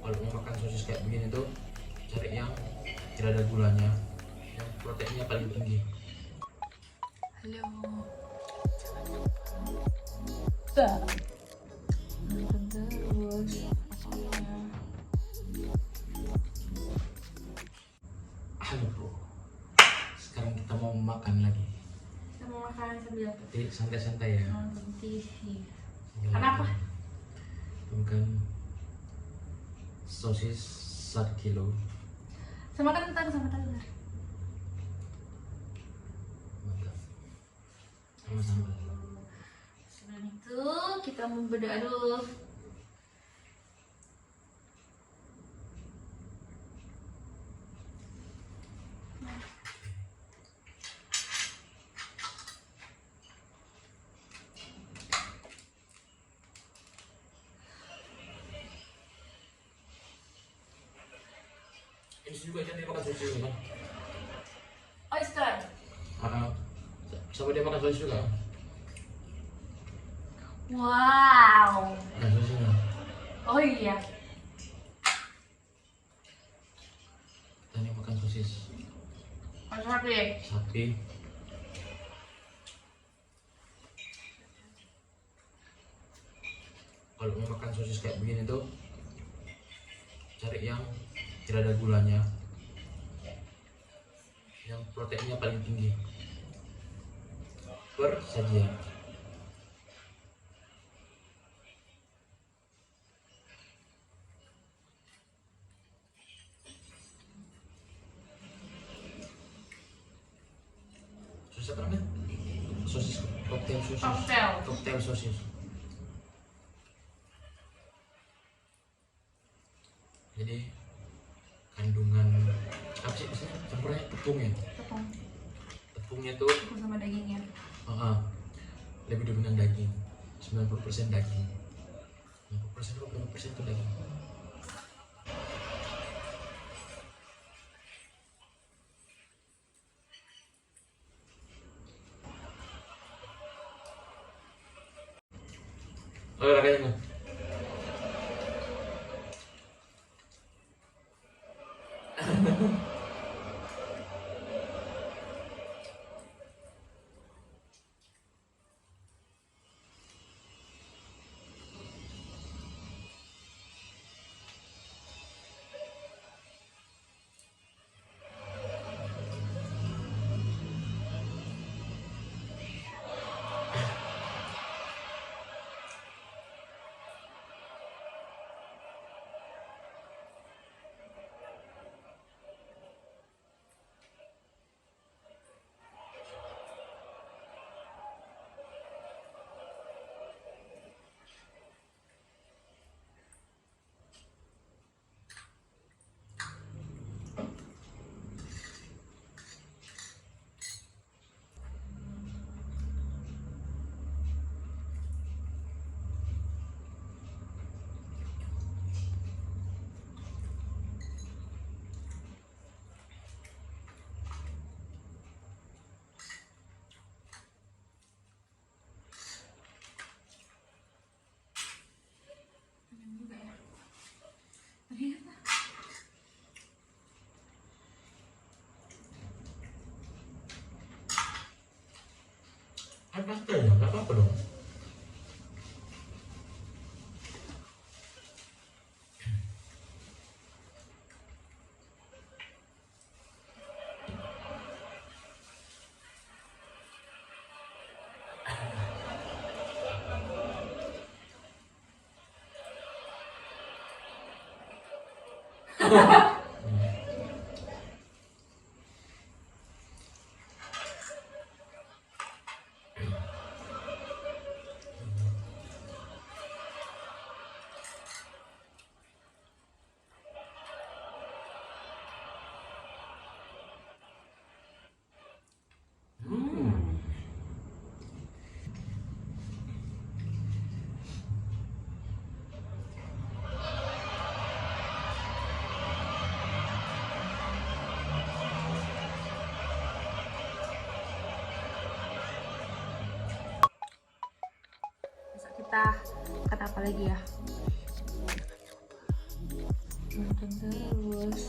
Kalau mau makan sosis kayak begini tuh cari yang tidak ada gulanya, yang proteinnya paling tinggi. Halo. Tuh. Terus rasanya. Halo bro, sekarang kita mau makan lagi. Kita mau makan sambil Tapi santai-santai ya. nonton TV. Ya, Kenapa? Makan sosis 1 kilo. Sama kentang. Mantap. Sama-sama. Sebelum itu kita mau berdoa dulu. Ini juga jangan dia makan sosis juga. Oyster. Sama dia makan sosis juga. Wow. Makan sosis juga. Oh iya. Kita ini makan sosis Sapi. sapi. Kalau mau makan sosis kayak begini tuh cari yang tidak ada gulanya, yang proteinnya paling tinggi per sajian. Sosis apa namanya? Sosis koktail sosis. Koktail sosis. Jadi kandungan apa sih biasanya campurannya tepung ya? Tepungnya tuh Tepung sama dagingnya. lebih dominan daging, 90% daging, 60% atau 20% itu daging. Oh, rasanya kan pastel ya, nggak apa-apa dong. Besok kita makan apa lagi ya? makan terus.